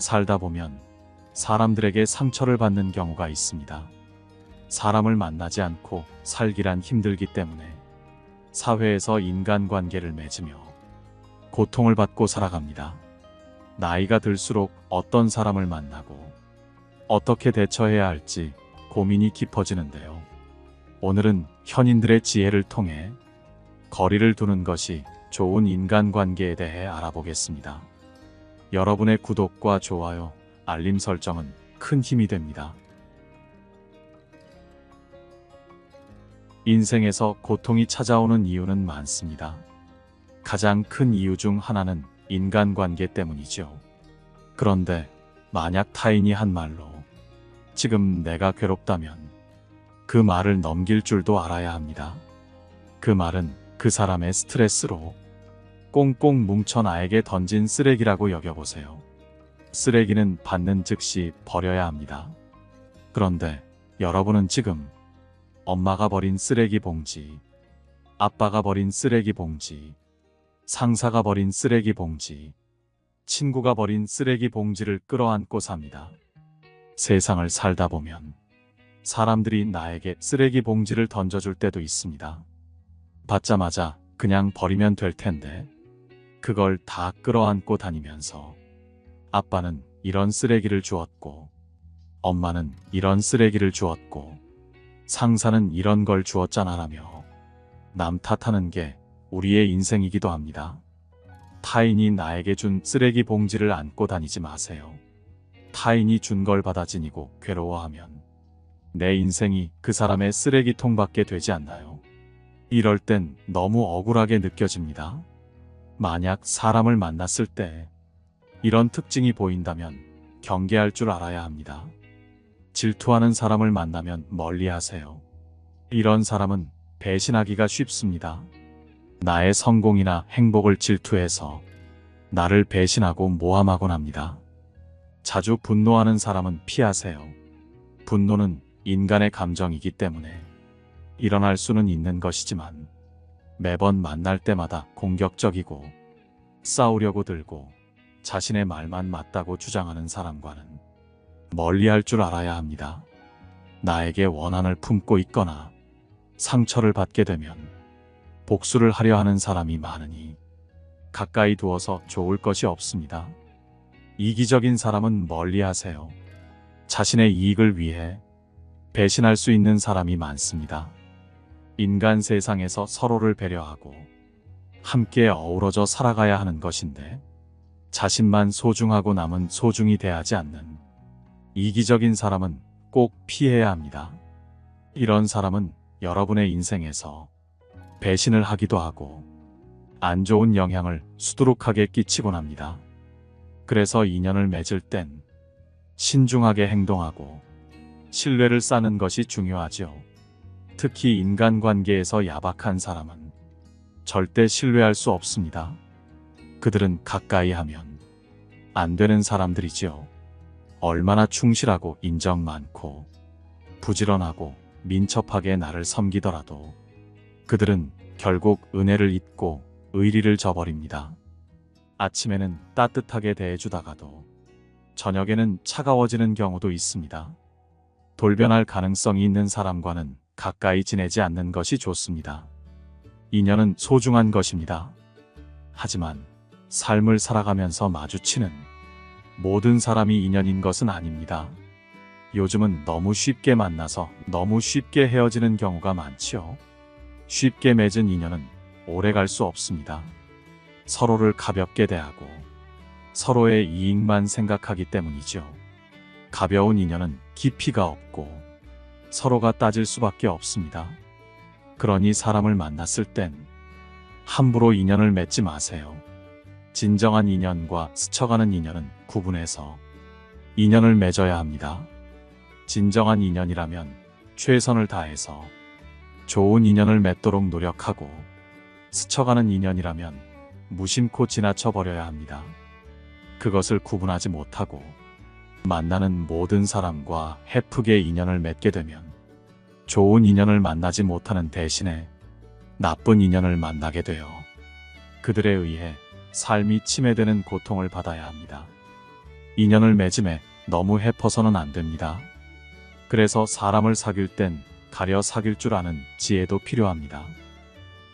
살다 보면 사람들에게 상처를 받는 경우가 있습니다. 사람을 만나지 않고 살기란 힘들기 때문에 사회에서 인간관계를 맺으며 고통을 받고 살아갑니다. 나이가 들수록 어떤 사람을 만나고 어떻게 대처해야 할지 고민이 깊어지는데요. 오늘은 현인들의 지혜를 통해 거리를 두는 것이 좋은 인간관계에 대해 알아보겠습니다. 여러분의 구독과 좋아요, 알림 설정은 큰 힘이 됩니다. 인생에서 고통이 찾아오는 이유는 많습니다. 가장 큰 이유 중 하나는 인간관계 때문이죠. 그런데 만약 타인이 한 말로 지금 내가 괴롭다면 그 말을 넘길 줄도 알아야 합니다. 그 말은 그 사람의 스트레스로 꽁꽁 뭉쳐 나에게 던진 쓰레기라고 여겨보세요. 쓰레기는 받는 즉시 버려야 합니다. 그런데 여러분은 지금 엄마가 버린 쓰레기 봉지, 아빠가 버린 쓰레기 봉지, 상사가 버린 쓰레기 봉지, 친구가 버린 쓰레기 봉지를 끌어안고 삽니다. 세상을 살다 보면 사람들이 나에게 쓰레기 봉지를 던져줄 때도 있습니다. 받자마자 그냥 버리면 될 텐데 그걸 다 끌어안고 다니면서 아빠는 이런 쓰레기를 주었고, 엄마는 이런 쓰레기를 주었고, 상사는 이런 걸 주었잖아라며 남 탓하는 게 우리의 인생이기도 합니다. 타인이 나에게 준 쓰레기 봉지를 안고 다니지 마세요. 타인이 준 걸 받아 지니고 괴로워하면 내 인생이 그 사람의 쓰레기통밖에 되지 않나요? 이럴 땐 너무 억울하게 느껴집니다. 만약 사람을 만났을 때 이런 특징이 보인다면 경계할 줄 알아야 합니다. 질투하는 사람을 만나면 멀리하세요. 이런 사람은 배신하기가 쉽습니다. 나의 성공이나 행복을 질투해서 나를 배신하고 모함하곤 합니다. 자주 분노하는 사람은 피하세요. 분노는 인간의 감정이기 때문에 일어날 수는 있는 것이지만 매번 만날 때마다 공격적이고 싸우려고 들고 자신의 말만 맞다고 주장하는 사람과는 멀리할 줄 알아야 합니다. 나에게 원한을 품고 있거나 상처를 받게 되면 복수를 하려 하는 사람이 많으니 가까이 두어서 좋을 것이 없습니다. 이기적인 사람은 멀리하세요. 자신의 이익을 위해 배신할 수 있는 사람이 많습니다. 인간 세상에서 서로를 배려하고 함께 어우러져 살아가야 하는 것인데 자신만 소중하고 남은 소중히 대하지 않는 이기적인 사람은 꼭 피해야 합니다. 이런 사람은 여러분의 인생에서 배신을 하기도 하고 안 좋은 영향을 수두룩하게 끼치곤 합니다. 그래서 인연을 맺을 땐 신중하게 행동하고 신뢰를 쌓는 것이 중요하죠. 특히 인간관계에서 야박한 사람은 절대 신뢰할 수 없습니다. 그들은 가까이 하면 안 되는 사람들이지요. 얼마나 충실하고 인정 많고 부지런하고 민첩하게 나를 섬기더라도 그들은 결국 은혜를 잊고 의리를 저버립니다. 아침에는 따뜻하게 대해주다가도 저녁에는 차가워지는 경우도 있습니다. 돌변할 가능성이 있는 사람과는 가까이 지내지 않는 것이 좋습니다. 인연은 소중한 것입니다. 하지만 삶을 살아가면서 마주치는 모든 사람이 인연인 것은 아닙니다. 요즘은 너무 쉽게 만나서 너무 쉽게 헤어지는 경우가 많지요. 쉽게 맺은 인연은 오래 갈 수 없습니다. 서로를 가볍게 대하고 서로의 이익만 생각하기 때문이죠. 가벼운 인연은 깊이가 없고 서로가 따질 수밖에 없습니다. 그러니 사람을 만났을 땐 함부로 인연을 맺지 마세요. 진정한 인연과 스쳐가는 인연은 구분해서 인연을 맺어야 합니다. 진정한 인연이라면 최선을 다해서 좋은 인연을 맺도록 노력하고 스쳐가는 인연이라면 무심코 지나쳐 버려야 합니다. 그것을 구분하지 못하고 만나는 모든 사람과 헤프게 인연을 맺게 되면 좋은 인연을 만나지 못하는 대신에 나쁜 인연을 만나게 되어 그들에 의해 삶이 침해되는 고통을 받아야 합니다. 인연을 맺음에 너무 해퍼서는 안 됩니다. 그래서 사람을 사귈 땐 가려 사귈 줄 아는 지혜도 필요합니다.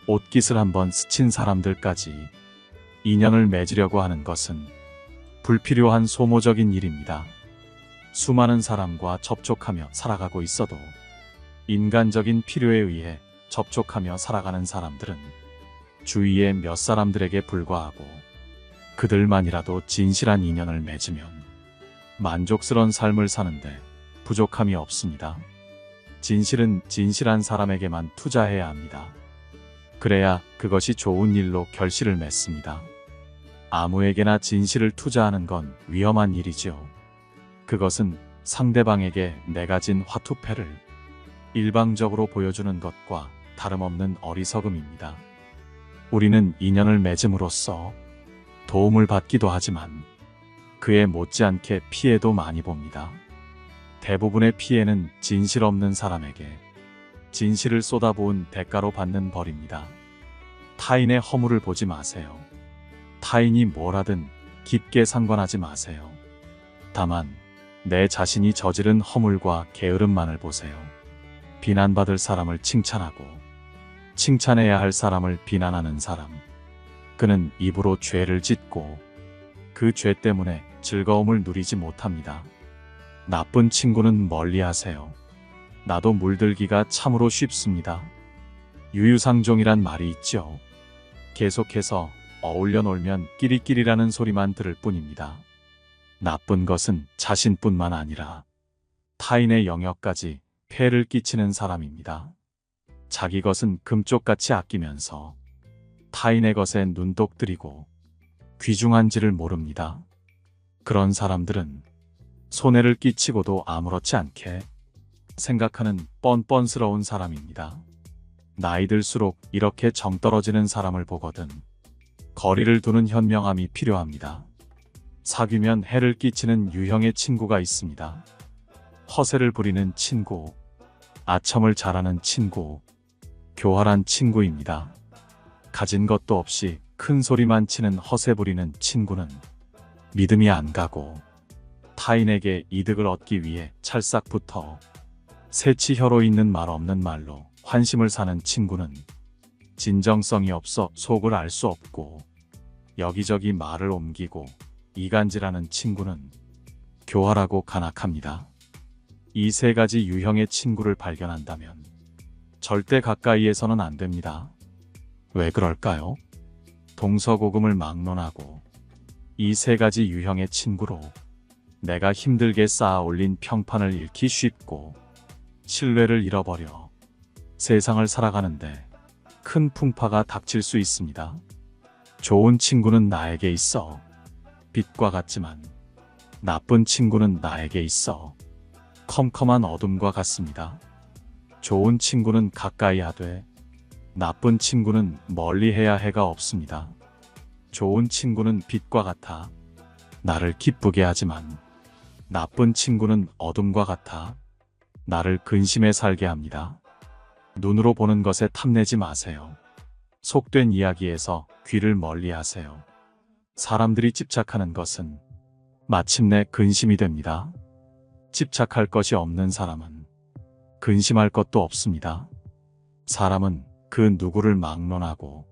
옷깃을 한번 스친 사람들까지 인연을 맺으려고 하는 것은 불필요한 소모적인 일입니다. 수많은 사람과 접촉하며 살아가고 있어도 인간적인 필요에 의해 접촉하며 살아가는 사람들은 주위의 몇 사람들에게 불과하고 그들만이라도 진실한 인연을 맺으면 만족스러운 삶을 사는데 부족함이 없습니다. 진실은 진실한 사람에게만 투자해야 합니다. 그래야 그것이 좋은 일로 결실을 맺습니다. 아무에게나 진실을 투자하는 건 위험한 일이죠. 그것은 상대방에게 내가 진 화투패를 일방적으로 보여주는 것과 다름없는 어리석음입니다. 우리는 인연을 맺음으로써 도움을 받기도 하지만 그에 못지않게 피해도 많이 봅니다. 대부분의 피해는 진실 없는 사람에게 진실을 쏟아부은 대가로 받는 벌입니다. 타인의 허물을 보지 마세요. 타인이 뭘 하든 깊게 상관하지 마세요. 다만 내 자신이 저지른 허물과 게으름만을 보세요. 비난받을 사람을 칭찬하고 칭찬해야 할 사람을 비난하는 사람, 그는 입으로 죄를 짓고 그 죄 때문에 즐거움을 누리지 못합니다. 나쁜 친구는 멀리하세요. 나도 물들기가 참으로 쉽습니다. 유유상종이란 말이 있죠. 계속해서 어울려 놀면 끼리끼리라는 소리만 들을 뿐입니다. 나쁜 것은 자신뿐만 아니라 타인의 영역까지 폐를 끼치는 사람입니다. 자기 것은 금쪽같이 아끼면서 타인의 것에 눈독 들이고 귀중한지를 모릅니다. 그런 사람들은 손해를 끼치고도 아무렇지 않게 생각하는 뻔뻔스러운 사람입니다. 나이 들수록 이렇게 정떨어지는 사람을 보거든 거리를 두는 현명함이 필요합니다. 사귀면 해를 끼치는 유형의 친구가 있습니다. 허세를 부리는 친구, 아첨을 잘하는 친구, 교활한 친구입니다. 가진 것도 없이 큰 소리만 치는 허세 부리는 친구는 믿음이 안 가고 타인에게 이득을 얻기 위해 찰싹부터 새치혀로 있는 말 없는 말로 환심을 사는 친구는 진정성이 없어 속을 알 수 없고 여기저기 말을 옮기고 이간질하는 친구는 교활하고 간악합니다. 이 세 가지 유형의 친구를 발견한다면 절대 가까이에서는 안 됩니다. 왜 그럴까요? 동서고금을 막론하고 이 세 가지 유형의 친구로 내가 힘들게 쌓아 올린 평판을 잃기 쉽고 신뢰를 잃어버려 세상을 살아가는데 큰 풍파가 닥칠 수 있습니다. 좋은 친구는 나에게 있어 빛과 같지만 나쁜 친구는 나에게 있어 컴컴한 어둠과 같습니다. 좋은 친구는 가까이 하되 나쁜 친구는 멀리 해야 해가 없습니다. 좋은 친구는 빛과 같아 나를 기쁘게 하지만 나쁜 친구는 어둠과 같아 나를 근심에 살게 합니다. 눈으로 보는 것에 탐내지 마세요. 속된 이야기에서 귀를 멀리 하세요. 사람들이 집착하는 것은 마침내 근심이 됩니다. 집착할 것이 없는 사람은 근심할 것도 없습니다. 사람은 그 누구를 막론하고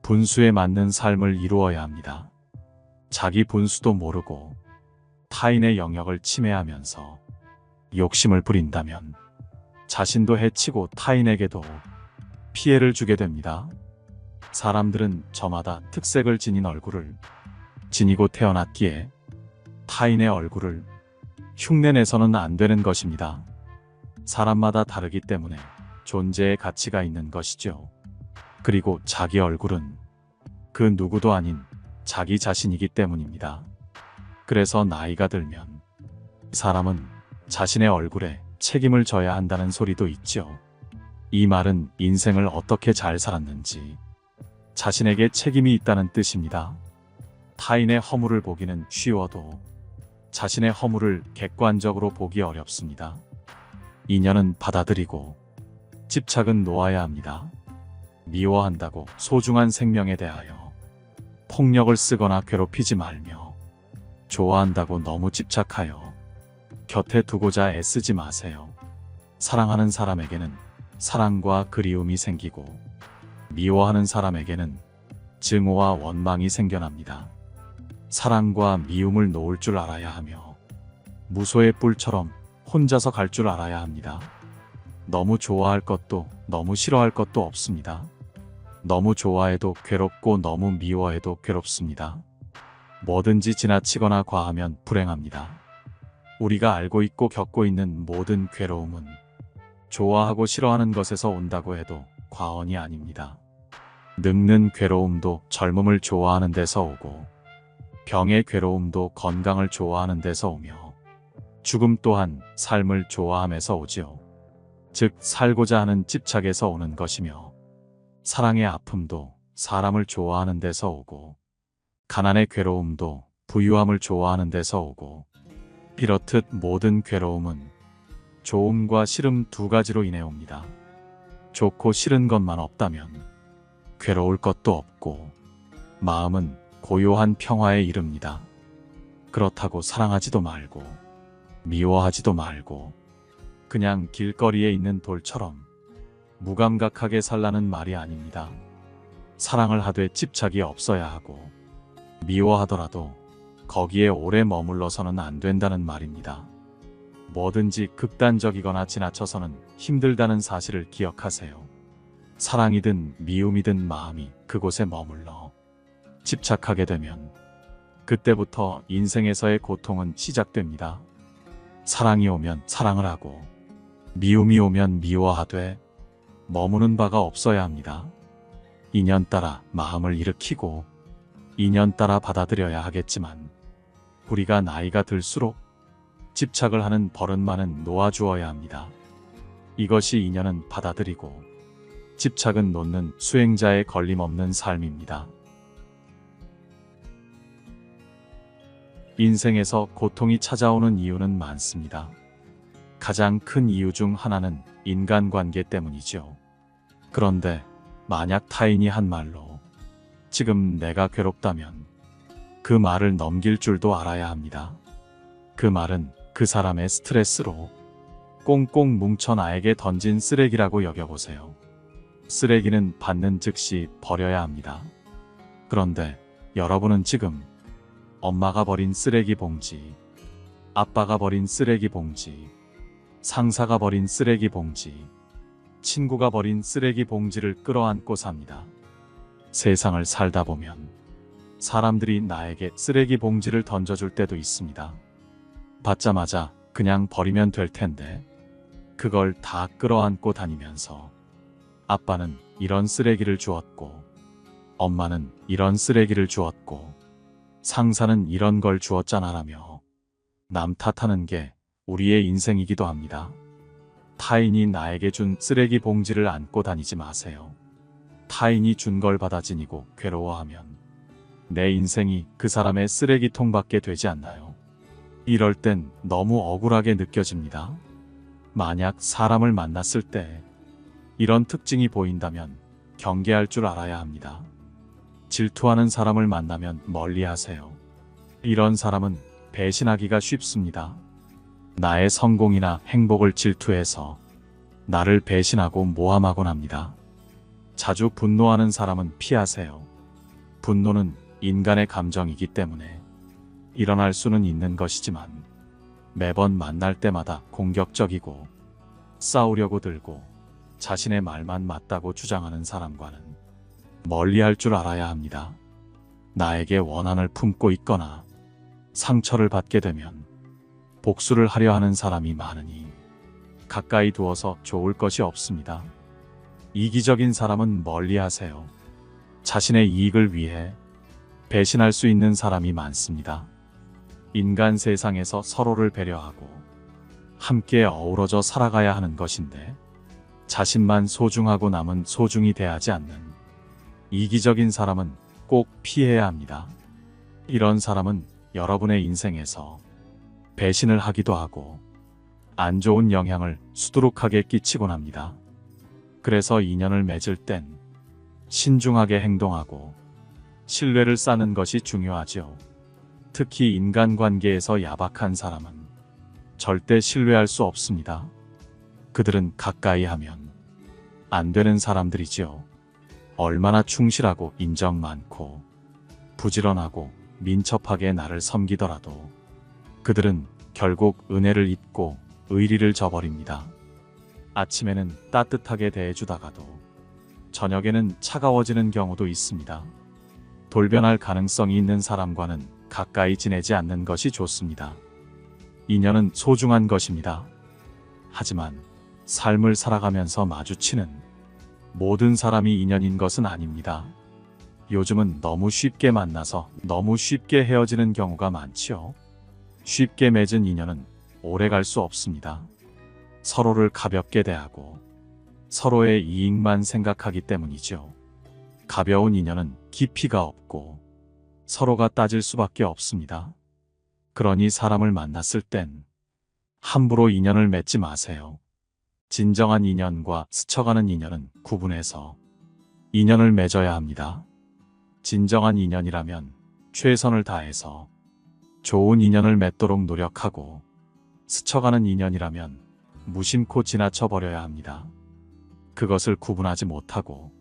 분수에 맞는 삶을 이루어야 합니다. 자기 분수도 모르고 타인의 영역을 침해하면서 욕심을 부린다면 자신도 해치고 타인에게도 피해를 주게 됩니다. 사람들은 저마다 특색을 지닌 얼굴을 지니고 태어났기에 타인의 얼굴을 흉내내서는 안 되는 것입니다. 사람마다 다르기 때문에 존재의 가치가 있는 것이죠. 그리고 자기 얼굴은 그 누구도 아닌 자기 자신이기 때문입니다. 그래서 나이가 들면 사람은 자신의 얼굴에 책임을 져야 한다는 소리도 있죠. 이 말은 인생을 어떻게 잘 살았는지 자신에게 책임이 있다는 뜻입니다. 타인의 허물을 보기는 쉬워도 자신의 허물을 객관적으로 보기 어렵습니다. 인연은 받아들이고 집착은 놓아야 합니다. 미워한다고 소중한 생명에 대하여 폭력을 쓰거나 괴롭히지 말며 좋아한다고 너무 집착하여 곁에 두고자 애쓰지 마세요. 사랑하는 사람에게는 사랑과 그리움이 생기고 미워하는 사람에게는 증오와 원망이 생겨납니다. 사랑과 미움을 놓을 줄 알아야 하며 무소의 뿔처럼 혼자서 갈 줄 알아야 합니다. 너무 좋아할 것도 너무 싫어할 것도 없습니다. 너무 좋아해도 괴롭고 너무 미워해도 괴롭습니다. 뭐든지 지나치거나 과하면 불행합니다. 우리가 알고 있고 겪고 있는 모든 괴로움은 좋아하고 싫어하는 것에서 온다고 해도 과언이 아닙니다. 늙는 괴로움도 젊음을 좋아하는 데서 오고 병의 괴로움도 건강을 좋아하는 데서 오며 죽음 또한 삶을 좋아함에서 오지요. 즉 살고자 하는 집착에서 오는 것이며 사랑의 아픔도 사람을 좋아하는 데서 오고 가난의 괴로움도 부유함을 좋아하는 데서 오고 이렇듯 모든 괴로움은 좋음과 싫음 두 가지로 인해 옵니다. 좋고 싫은 것만 없다면 괴로울 것도 없고 마음은 고요한 평화에 이릅니다. 그렇다고 사랑하지도 말고 미워하지도 말고 그냥 길거리에 있는 돌처럼 무감각하게 살라는 말이 아닙니다. 사랑을 하되 집착이 없어야 하고 미워하더라도 거기에 오래 머물러서는 안 된다는 말입니다. 뭐든지 극단적이거나 지나쳐서는 힘들다는 사실을 기억하세요. 사랑이든 미움이든 마음이 그곳에 머물러 집착하게 되면 그때부터 인생에서의 고통은 시작됩니다. 사랑이 오면 사랑을 하고 미움이 오면 미워하되 머무는 바가 없어야 합니다. 인연 따라 마음을 일으키고 인연 따라 받아들여야 하겠지만 우리가 나이가 들수록 집착을 하는 버릇만은 놓아주어야 합니다. 이것이 인연은 받아들이고 집착은 놓는 수행자의 걸림없는 삶입니다. 인생에서 고통이 찾아오는 이유는 많습니다. 가장 큰 이유 중 하나는 인간관계 때문이죠. 그런데 만약 타인이 한 말로 지금 내가 괴롭다면 그 말을 넘길 줄도 알아야 합니다. 그 말은 그 사람의 스트레스로 꽁꽁 뭉쳐 나에게 던진 쓰레기라고 여겨보세요. 쓰레기는 받는 즉시 버려야 합니다. 그런데 여러분은 지금 엄마가 버린 쓰레기 봉지, 아빠가 버린 쓰레기 봉지, 상사가 버린 쓰레기 봉지, 친구가 버린 쓰레기 봉지를 끌어안고 삽니다. 세상을 살다 보면 사람들이 나에게 쓰레기 봉지를 던져줄 때도 있습니다. 받자마자 그냥 버리면 될 텐데 그걸 다 끌어안고 다니면서 아빠는 이런 쓰레기를 주었고 엄마는 이런 쓰레기를 주었고 상사는 이런 걸 주었잖아라며 남 탓하는 게 우리의 인생이기도 합니다. 타인이 나에게 준 쓰레기 봉지를 안고 다니지 마세요. 타인이 준 걸 받아 지니고 괴로워하면 내 인생이 그 사람의 쓰레기통밖에 되지 않나요? 이럴 땐 너무 억울하게 느껴집니다. 만약 사람을 만났을 때 이런 특징이 보인다면 경계할 줄 알아야 합니다. 질투하는 사람을 만나면 멀리하세요. 이런 사람은 배신하기가 쉽습니다. 나의 성공이나 행복을 질투해서 나를 배신하고 모함하곤 합니다. 자주 분노하는 사람은 피하세요. 분노는 인간의 감정이기 때문에 일어날 수는 있는 것이지만 매번 만날 때마다 공격적이고 싸우려고 들고 자신의 말만 맞다고 주장하는 사람과는 멀리할 줄 알아야 합니다. 나에게 원한을 품고 있거나 상처를 받게 되면 복수를 하려 하는 사람이 많으니 가까이 두어서 좋을 것이 없습니다. 이기적인 사람은 멀리하세요. 자신의 이익을 위해 배신할 수 있는 사람이 많습니다. 인간 세상에서 서로를 배려하고 함께 어우러져 살아가야 하는 것인데 자신만 소중하고 남은 소중히 대하지 않는 이기적인 사람은 꼭 피해야 합니다. 이런 사람은 여러분의 인생에서 배신을 하기도 하고 안 좋은 영향을 수두룩하게 끼치곤 합니다. 그래서 인연을 맺을 땐 신중하게 행동하고 신뢰를 쌓는 것이 중요하죠. 특히 인간관계에서 야박한 사람은 절대 신뢰할 수 없습니다. 그들은 가까이 하면 안 되는 사람들이지요. 얼마나 충실하고 인정 많고 부지런하고 민첩하게 나를 섬기더라도 그들은 결국 은혜를 잊고 의리를 저버립니다. 아침에는 따뜻하게 대해주다가도 저녁에는 차가워지는 경우도 있습니다. 돌변할 가능성이 있는 사람과는 가까이 지내지 않는 것이 좋습니다. 인연은 소중한 것입니다. 하지만 삶을 살아가면서 마주치는 모든 사람이 인연인 것은 아닙니다. 요즘은 너무 쉽게 만나서 너무 쉽게 헤어지는 경우가 많지요. 쉽게 맺은 인연은 오래 갈 수 없습니다. 서로를 가볍게 대하고 서로의 이익만 생각하기 때문이죠. 가벼운 인연은 깊이가 없고 서로가 따질 수밖에 없습니다. 그러니 사람을 만났을 땐 함부로 인연을 맺지 마세요. 진정한 인연과 스쳐가는 인연은 구분해서 인연을 맺어야 합니다. 진정한 인연이라면 최선을 다해서 좋은 인연을 맺도록 노력하고, 스쳐가는 인연이라면 무심코 지나쳐 버려야 합니다. 그것을 구분하지 못하고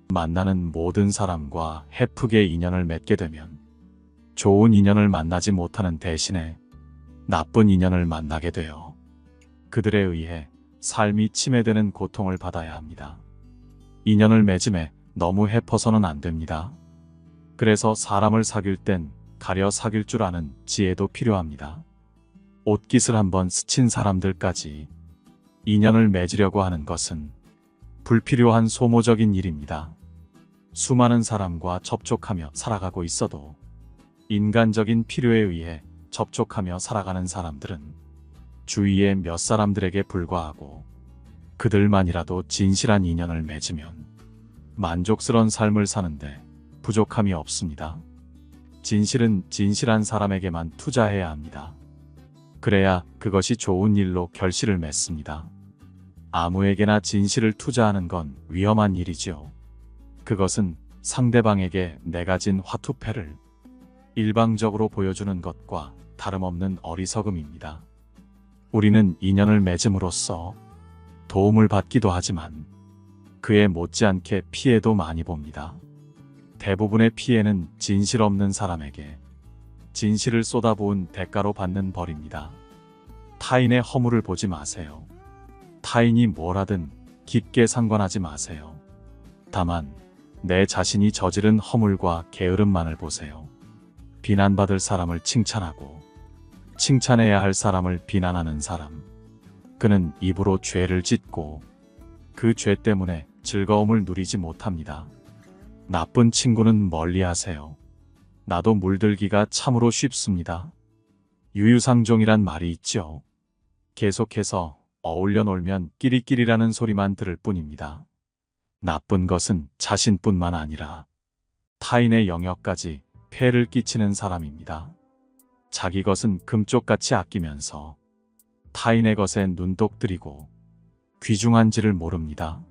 만나는 모든 사람과 헤프게 인연을 맺게 되면 좋은 인연을 만나지 못하는 대신에 나쁜 인연을 만나게 되어 그들에 의해 삶이 침해되는 고통을 받아야 합니다. 인연을 맺음에 너무 헤퍼서는 안 됩니다. 그래서 사람을 사귈 땐 가려 사귈 줄 아는 지혜도 필요합니다. 옷깃을 한번 스친 사람들까지 인연을 맺으려고 하는 것은 불필요한 소모적인 일입니다. 수많은 사람과 접촉하며 살아가고 있어도 인간적인 필요에 의해 접촉하며 살아가는 사람들은 주위의 몇 사람들에게 불과하고, 그들만이라도 진실한 인연을 맺으면 만족스러운 삶을 사는데 부족함이 없습니다. 진실은 진실한 사람에게만 투자해야 합니다. 그래야 그것이 좋은 일로 결실을 맺습니다. 아무에게나 진실을 투자하는 건 위험한 일이지요. 그것은 상대방에게 내가 진 화투패를 일방적으로 보여주는 것과 다름없는 어리석음입니다. 우리는 인연을 맺음으로써 도움을 받기도 하지만 그에 못지않게 피해도 많이 봅니다. 대부분의 피해는 진실 없는 사람에게 진실을 쏟아부은 대가로 받는 벌입니다. 타인의 허물을 보지 마세요. 타인이 뭘 하든 깊게 상관하지 마세요. 다만 내 자신이 저지른 허물과 게으름만을 보세요. 비난받을 사람을 칭찬하고 칭찬해야 할 사람을 비난하는 사람, 그는 입으로 죄를 짓고 그 죄 때문에 즐거움을 누리지 못합니다. 나쁜 친구는 멀리하세요. 나도 물들기가 참으로 쉽습니다. 유유상종이란 말이 있죠. 계속해서 어울려 놀면 끼리끼리라는 소리만 들을 뿐입니다. 나쁜 것은 자신뿐만 아니라 타인의 영역까지 폐를 끼치는 사람입니다. 자기 것은 금쪽같이 아끼면서 타인의 것에 눈독 들이고 귀중한지를 모릅니다.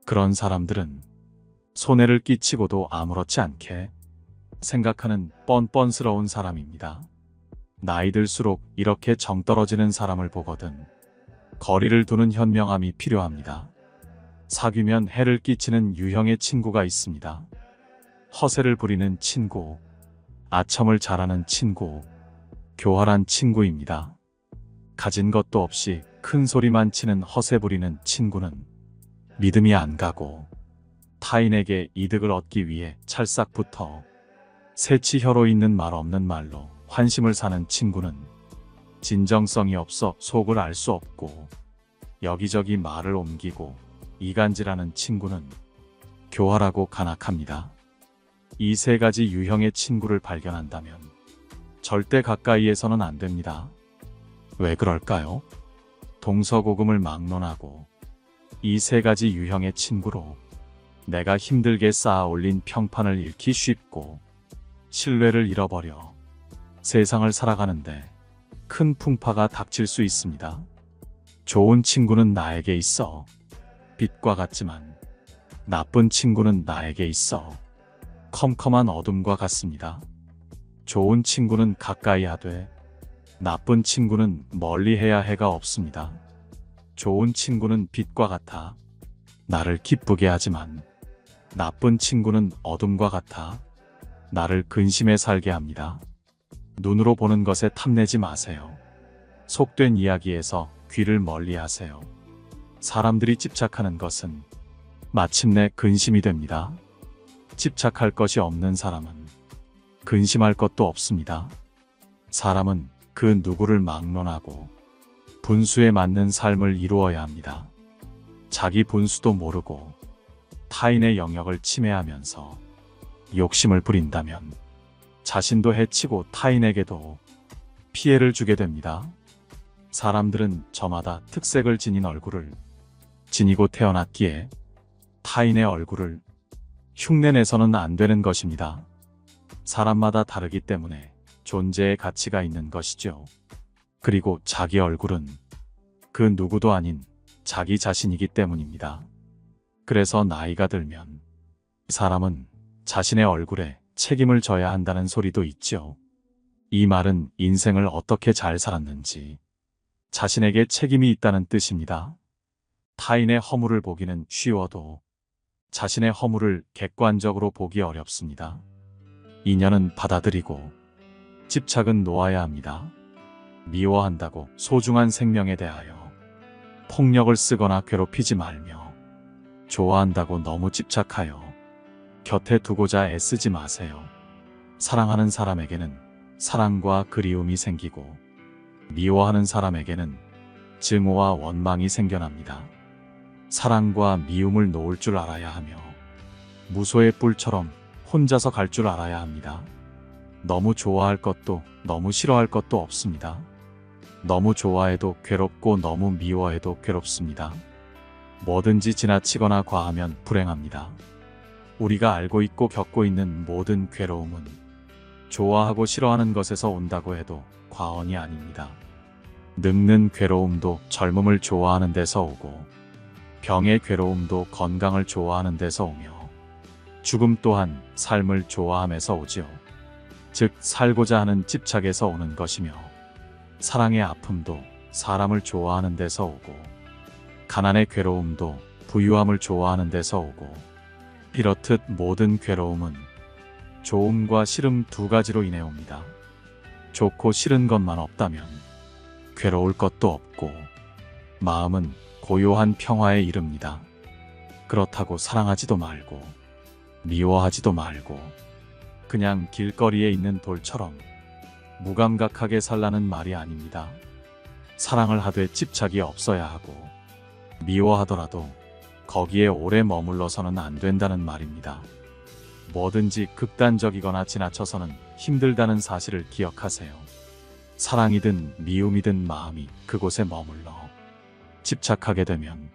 그런 사람들은 손해를 끼치고도 아무렇지 않게 생각하는 뻔뻔스러운 사람입니다. 나이 들수록 이렇게 정 떨어지는 사람을 보거든 거리를 두는 현명함이 필요합니다. 사귀면 해를 끼치는 유형의 친구가 있습니다. 허세를 부리는 친구, 아첨을 잘하는 친구, 교활한 친구입니다. 가진 것도 없이 큰 소리만 치는 허세 부리는 친구는 믿음이 안 가고, 타인에게 이득을 얻기 위해 찰싹부터 새치혀로 있는 말 없는 말로 환심을 사는 친구는 진정성이 없어 속을 알 수 없고, 여기저기 말을 옮기고 이간질하는 친구는 교활하고 간악합니다. 이 세 가지 유형의 친구를 발견한다면 절대 가까이에서는 안 됩니다. 왜 그럴까요? 동서고금을 막론하고 이 세 가지 유형의 친구로 내가 힘들게 쌓아 올린 평판을 잃기 쉽고 신뢰를 잃어버려 세상을 살아가는데 큰 풍파가 닥칠 수 있습니다. 좋은 친구는 나에게 있어 빛과 같지만 나쁜 친구는 나에게 있어 컴컴한 어둠과 같습니다. 좋은 친구는 가까이 하되 나쁜 친구는 멀리 해야 해가 없습니다. 좋은 친구는 빛과 같아 나를 기쁘게 하지만 나쁜 친구는 어둠과 같아 나를 근심에 살게 합니다. 눈으로 보는 것에 탐내지 마세요. 속된 이야기에서 귀를 멀리 하세요. 사람들이 집착하는 것은 마침내 근심이 됩니다. 집착할 것이 없는 사람은 근심할 것도 없습니다. 사람은 그 누구를 막론하고 분수에 맞는 삶을 이루어야 합니다. 자기 분수도 모르고 타인의 영역을 침해하면서 욕심을 부린다면 자신도 해치고 타인에게도 피해를 주게 됩니다. 사람들은 저마다 특색을 지닌 얼굴을 지니고 태어났기에 타인의 얼굴을 흉내내서는 안 되는 것입니다. 사람마다 다르기 때문에 존재의 가치가 있는 것이죠. 그리고 자기 얼굴은 그 누구도 아닌 자기 자신이기 때문입니다. 그래서 나이가 들면 사람은 자신의 얼굴에 책임을 져야 한다는 소리도 있죠. 이 말은 인생을 어떻게 잘 살았는지 자신에게 책임이 있다는 뜻입니다. 타인의 허물을 보기는 쉬워도 자신의 허물을 객관적으로 보기 어렵습니다. 인연은 받아들이고 집착은 놓아야 합니다. 미워한다고 소중한 생명에 대하여 폭력을 쓰거나 괴롭히지 말며 좋아한다고 너무 집착하여 곁에 두고자 애쓰지 마세요. 사랑하는 사람에게는 사랑과 그리움이 생기고 미워하는 사람에게는 증오와 원망이 생겨납니다. 사랑과 미움을 놓을 줄 알아야 하며 무소의 뿔처럼 혼자서 갈 줄 알아야 합니다. 너무 좋아할 것도 너무 싫어할 것도 없습니다. 너무 좋아해도 괴롭고 너무 미워해도 괴롭습니다. 뭐든지 지나치거나 과하면 불행합니다. 우리가 알고 있고 겪고 있는 모든 괴로움은 좋아하고 싫어하는 것에서 온다고 해도 과언이 아닙니다. 늙는 괴로움도 젊음을 좋아하는 데서 오고 병의 괴로움도 건강을 좋아하는 데서 오며 죽음 또한 삶을 좋아함에서 오지요. 즉 살고자 하는 집착에서 오는 것이며 사랑의 아픔도 사람을 좋아하는 데서 오고 가난의 괴로움도 부유함을 좋아하는 데서 오고 이렇듯 모든 괴로움은 좋음과 싫음 두 가지로 인해 옵니다. 좋고 싫은 것만 없다면 괴로울 것도 없고 마음은 고요한 평화에 이릅니다. 그렇다고 사랑하지도 말고 미워하지도 말고 그냥 길거리에 있는 돌처럼 무감각하게 살라는 말이 아닙니다. 사랑을 하되 집착이 없어야 하고 미워하더라도 거기에 오래 머물러서는 안 된다는 말입니다. 뭐든지 극단적이거나 지나쳐서는 힘들다는 사실을 기억하세요. 사랑이든 미움이든 마음이 그곳에 머물러 집착하게 되면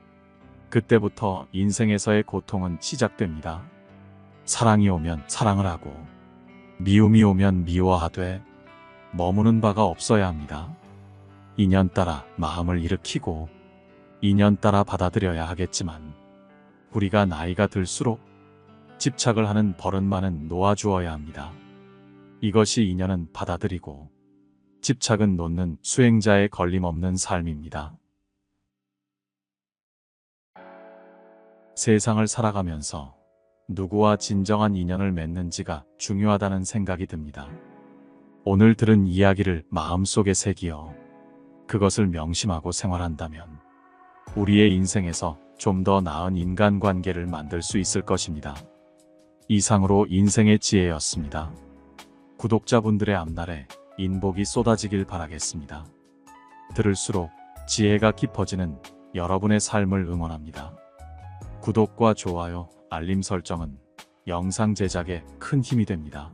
그때부터 인생에서의 고통은 시작됩니다. 사랑이 오면 사랑을 하고 미움이 오면 미워하되 머무는 바가 없어야 합니다. 인연 따라 마음을 일으키고 인연 따라 받아들여야 하겠지만 우리가 나이가 들수록 집착을 하는 버릇만은 놓아주어야 합니다. 이것이 인연은 받아들이고 집착은 놓는 수행자의 걸림없는 삶입니다. 세상을 살아가면서 누구와 진정한 인연을 맺는지가 중요하다는 생각이 듭니다. 오늘 들은 이야기를 마음속에 새기어 그것을 명심하고 생활한다면 우리의 인생에서 좀 더 나은 인간관계를 만들 수 있을 것입니다. 이상으로 인생의 지혜였습니다. 구독자분들의 앞날에 인복이 쏟아지길 바라겠습니다. 들을수록 지혜가 깊어지는 여러분의 삶을 응원합니다. 구독과 좋아요, 알림 설정은 영상 제작에 큰 힘이 됩니다.